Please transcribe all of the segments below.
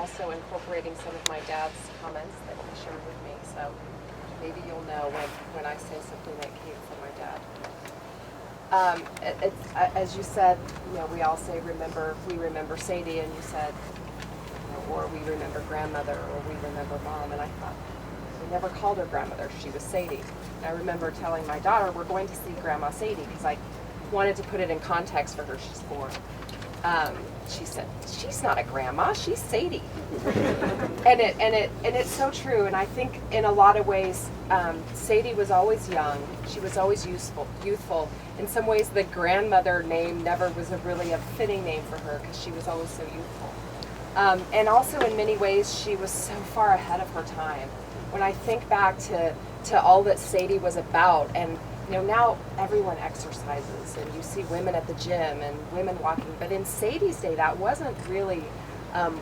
also incorporating some of my dad's comments that he shared with me. So maybe you'll know when I say something that came from my dad. As you said, we all say we remember Sadie, and you said, or we remember grandmother, or we remember mom, and I thought, we never called her grandmother, she was Sadie. And I remember telling my daughter, we're going to see Grandma Sadie, because I wanted to put it in context for her, she's 4. She said, she's not a grandma, she's Sadie. and it's so true, and I think in a lot of ways, Sadie was always young, she was always youthful. In some ways, the grandmother name never was really a fitting name for her, because she was always so youthful. And also in many ways, she was so far ahead of her time. When I think back to all that Sadie was about, and now everyone exercises, and you see women at the gym and women walking, but in Sadie's day, that wasn't really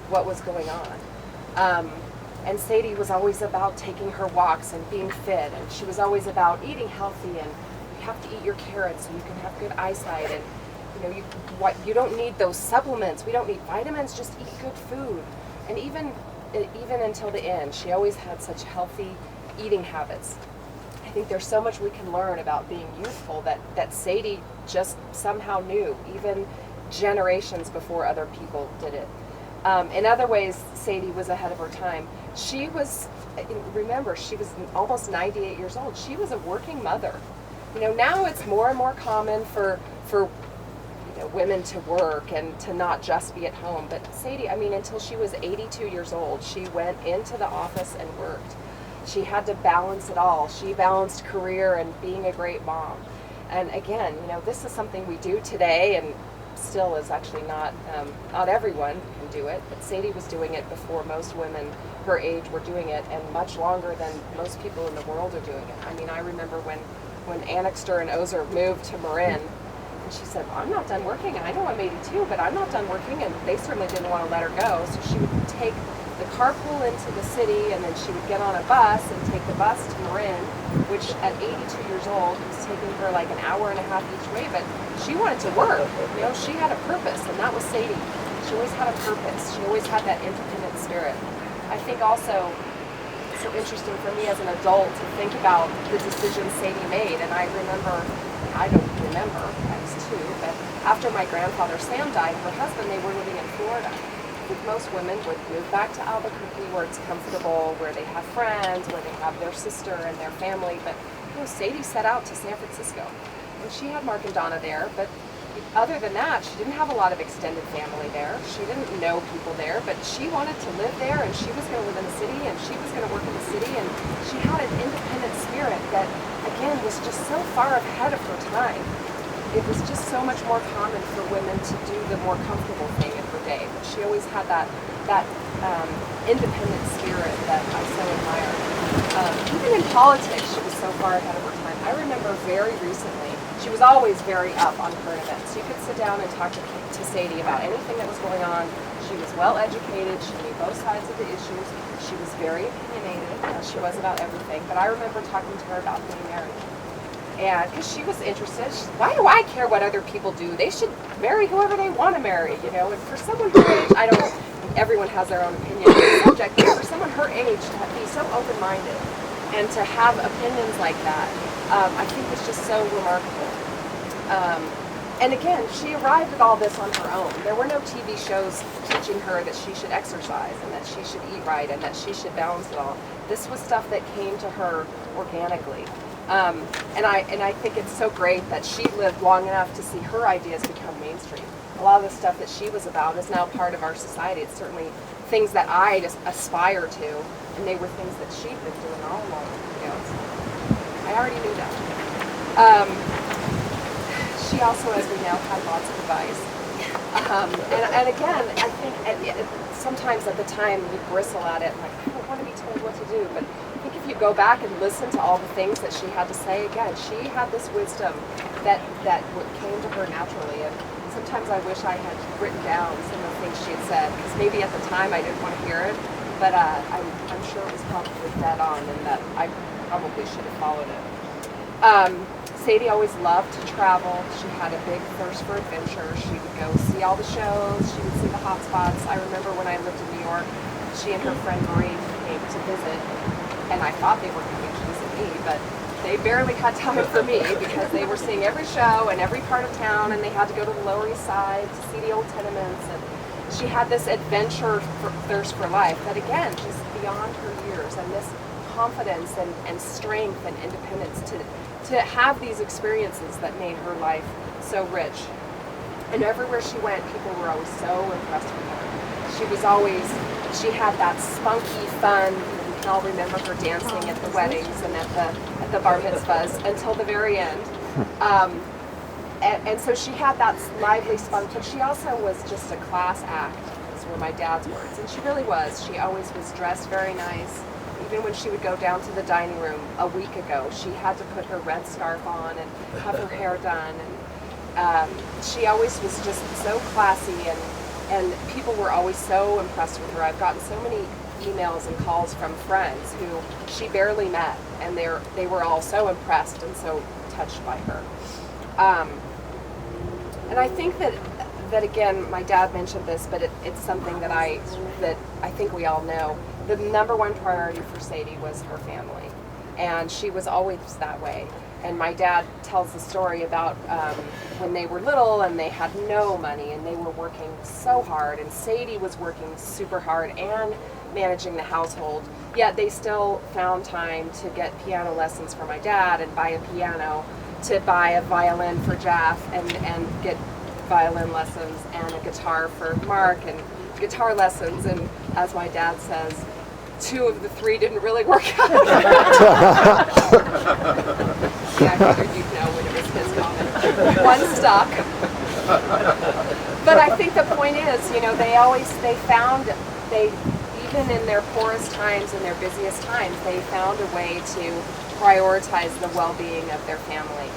what was going on. And Sadie was always about taking her walks and being fit, and she was always about eating healthy, and you have to eat your carrots so you can have good eyesight, and you don't need those supplements, we don't need vitamins, just eat good food. And even until the end, she always had such healthy eating habits. I think there's so much we can learn about being youthful that Sadie just somehow knew, even generations before other people did it. In other ways, Sadie was ahead of her time. She was, remember, she was almost 98 years old. She was a working mother. Now it's more and more common for women to work and to not just be at home. But Sadie, until she was 82 years old, she went into the office and worked. She had to balance it all. She balanced career and being a great mom. And again, this is something we do today, and still is actually not everyone can do it, but Sadie was doing it before most women her age were doing it, and much longer than most people in the world are doing it. I remember when Annixter and Ozer moved to Marin, and she said, I'm not done working. I know I'm 82, but I'm not done working, and they certainly didn't want to let her go, so she would take the carpool into the city, and then she would get on a bus and take the bus to Marin, which at 82 years old was taking her like an hour and a half each way, but she wanted to work. She had a purpose, and that was Sadie. She always had a purpose. She always had that independent spirit. I think also it's so interesting for me as an adult to think about the decisions Sadie made, and I don't remember, I was 2, but after my grandfather Sam died, her husband, they were living in Florida. I think most women would move back to Albuquerque where it's comfortable, where they have friends, where they have their sister and their family, but Sadie set out to San Francisco. And she had Mark and Donna there, but other than that, she didn't have a lot of extended family there. She didn't know people there, but she wanted to live there, and she was going to live in the city, and she was going to work in the city, and she had an independent spirit that, again, was just so far ahead of her time. It was just so much more common for women to do the more comfortable thing in her day, but she always had that independent spirit that I so admire. Even in politics, she was so far ahead of her time. I remember very recently, she was always very up on current events. You could sit down and talk to Sadie about anything that was going on. She was well educated. She knew both sides of the issues. She was very opinionated, as she was about everything. But I remember talking to her about being married. And because she was interested, why do I care what other people do? They should marry whoever they want to marry, And for someone her age, everyone has their own opinion on the subject, but for someone her age to be so open-minded and to have opinions like that, I think was just so remarkable. And again, she arrived at all this on her own. There were no TV shows teaching her that she should exercise and that she should eat right and that she should balance it all. This was stuff that came to her organically. And I think it's so great that she lived long enough to see her ideas become mainstream. A lot of the stuff that she was about is now part of our society. It's certainly things that I just aspire to, and they were things that she'd been doing all along. I already knew that. She also, as we know, had lots of advice. And again, I think sometimes at the time we bristle at it, like, I don't want to be told what to do, but I think if you go back and listen to all the things that she had to say, again, she had this wisdom that came to her naturally. And sometimes I wish I had written down some of the things she had said, because maybe at the time I didn't want to hear it, but I'm sure it was probably dead on, and that I probably should have followed it. Sadie always loved to travel. She had a big thirst for adventure. She would go see all the shows. She would see the hot spots. I remember when I lived in New York, she and her friend Marie came to visit, and I thought they were coming to visit me, but they barely had time for me because they were seeing every show and every part of town, and they had to go to the Lower East Side to see the old tenements. And she had this adventure thirst for life that, again, just beyond her years, and this confidence and strength and independence to have these experiences that made her life so rich. And everywhere she went, people were always so impressed with her. She had that spunky, fun, you can all remember her dancing at the weddings and at the bar mitzvahs until the very end. And so she had that lively spunk, but she also was just a class act, those were my dad's words. And she really was. She always was dressed very nice. Even when she would go down to the dining room a week ago, she had to put her red scarf on and have her hair done. And she always was just so classy, and people were always so impressed with her. I've gotten so many emails and calls from friends who she barely met, and they were all so impressed and so touched by her. And I think that again, my dad mentioned this, but it's something that I think we all know. The number one priority for Sadie was her family, and she was always that way. And my dad tells the story about when they were little and they had no money and they were working so hard, and Sadie was working super hard and managing the household, yet they still found time to get piano lessons for my dad and buy a piano, to buy a violin for Jeff and get violin lessons, and a guitar for Mark and guitar lessons. And as my dad says, 2 of the 3 didn't really work out. Yeah, I figured you'd know when it was his comment. 1 stuck. But I think the point is, even in their poorest times and their busiest times, they found a way to prioritize the well-being of their family.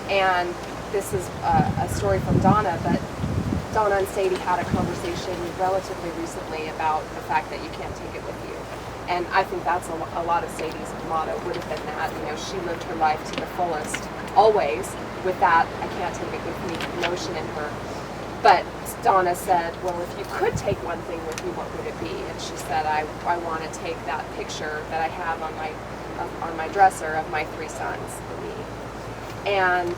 And this is a story from Donna, but Donna and Sadie had a conversation relatively recently about the fact that you can't take it with you. And I think that's a lot of Sadie's motto would have been that. She lived her life to the fullest, always, with that I can't take it with me notion in her. But Donna said, well, if you could take one thing with you, what would it be? And she said, I want to take that picture that I have on my dresser of my 3 sons and me. And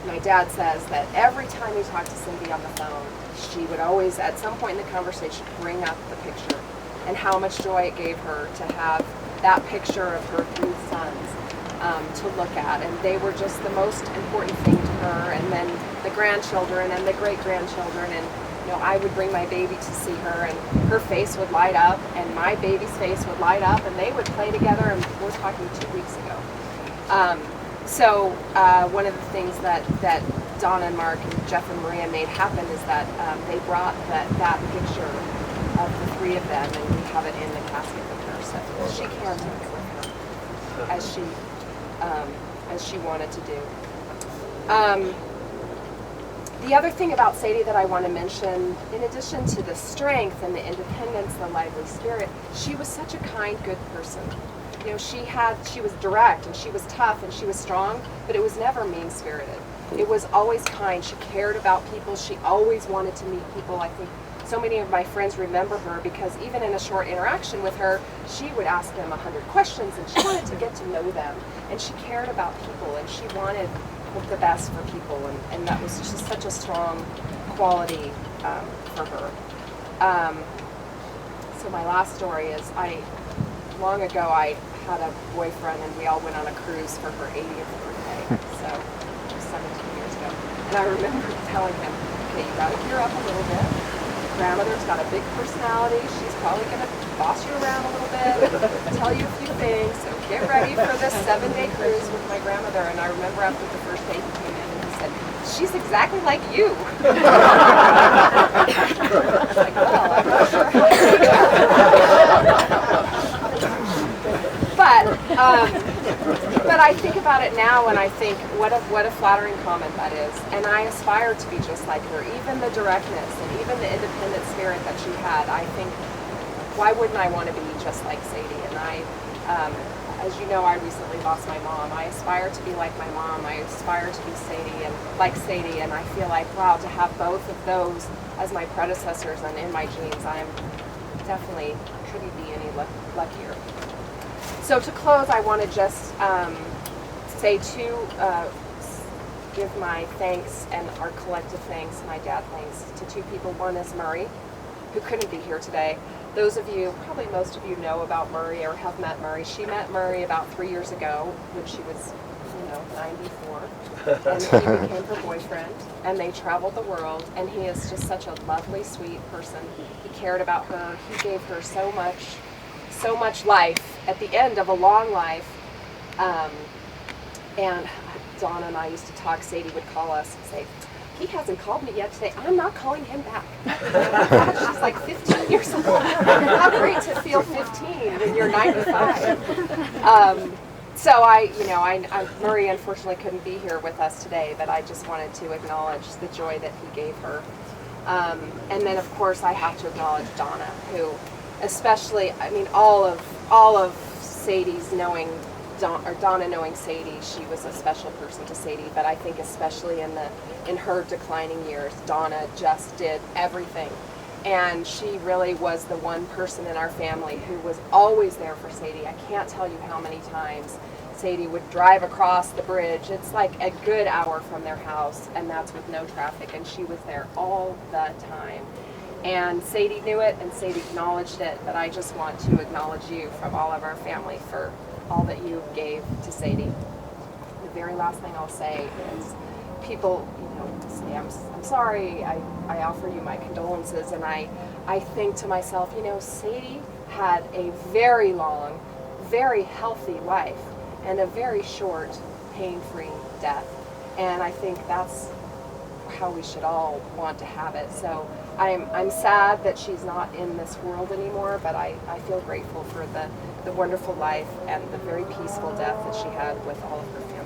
my dad says that every time he talked to Cindy on the phone, she would always, at some point in the conversation, bring up the picture and how much joy it gave her to have that picture of her 3 sons to look at. And they were just the most important thing to her. And then the grandchildren and the great-grandchildren. And I would bring my baby to see her, and her face would light up, and my baby's face would light up, and they would play together. And we're talking 2 weeks ago. So one of the things that Donna and Mark and Jeff and Maria made happen is that they brought that picture of the 3 of them, and we have it in the casket with her, so she can take it with her as she wanted to do. The other thing about Sadie that I want to mention, in addition to the strength and the independence, the lively spirit, she was such a kind, good person. She was direct and she was tough and she was strong, but it was never mean-spirited. It was always kind. She cared about people. She always wanted to meet people. I think so many of my friends remember her because even in a short interaction with her, she would ask them 100 questions, and she wanted to get to know them, and she cared about people, and she wanted the best for people, and that was just such a strong quality for her. So my last story is, long ago I had a boyfriend, and we all went on a cruise for her 80th birthday, so 17 years ago. And I remember telling him, okay, you gotta gear up a little bit. Grandmother's got a big personality. She's probably gonna boss you around a little bit, tell you a few things, so get ready for this 7-day cruise with my grandmother. And I remember after the first day he came in and he said, she's exactly like you. I was like, well, I'm not sure how to take that. But I think about it now, and I think what a flattering comment that is. And I aspire to be just like her. Even the directness and even the independent spirit that she had, I think, why wouldn't I want to be just like Sadie? And as you know, I recently lost my mom. I aspire to be like my mom. I aspire to be Sadie and like Sadie. And I feel like, wow, to have both of those as my predecessors and in my genes, I'm definitely couldn't be any luckier. So to close, I want to just give my thanks and our collective thanks, my dad thanks, to two people. One is Murray, who couldn't be here today. Those of you, probably most of you know about Murray or have met Murray. She met Murray about 3 years ago when she was, 94, and he became her boyfriend, and they traveled the world, and he is just such a lovely, sweet person. He cared about her. He gave her so much life at the end of a long life. And Donna and I used to talk. Sadie would call us and say, he hasn't called me yet today. I'm not calling him back. She's like 15 years old. How great to feel 15 when you're 95. So Murray unfortunately couldn't be here with us today, but I just wanted to acknowledge the joy that he gave her. And then of course I have to acknowledge Donna, who especially, all of Sadie's Donna knowing Sadie, she was a special person to Sadie, but I think especially in her declining years, Donna just did everything. And she really was the one person in our family who was always there for Sadie. I can't tell you how many times Sadie would drive across the bridge. It's like a good hour from their house, and that's with no traffic, and she was there all the time. And Sadie knew it, and Sadie acknowledged it, but I just want to acknowledge you from all of our family for all that you gave to Sadie. The very last thing I'll say is people, say, I'm sorry, I offer you my condolences, and I think to myself, Sadie had a very long, very healthy life and a very short, pain-free death. And I think that's how we should all want to have it. So I'm sad that she's not in this world anymore, but I feel grateful for the wonderful life and the very peaceful death that she had with all of her family.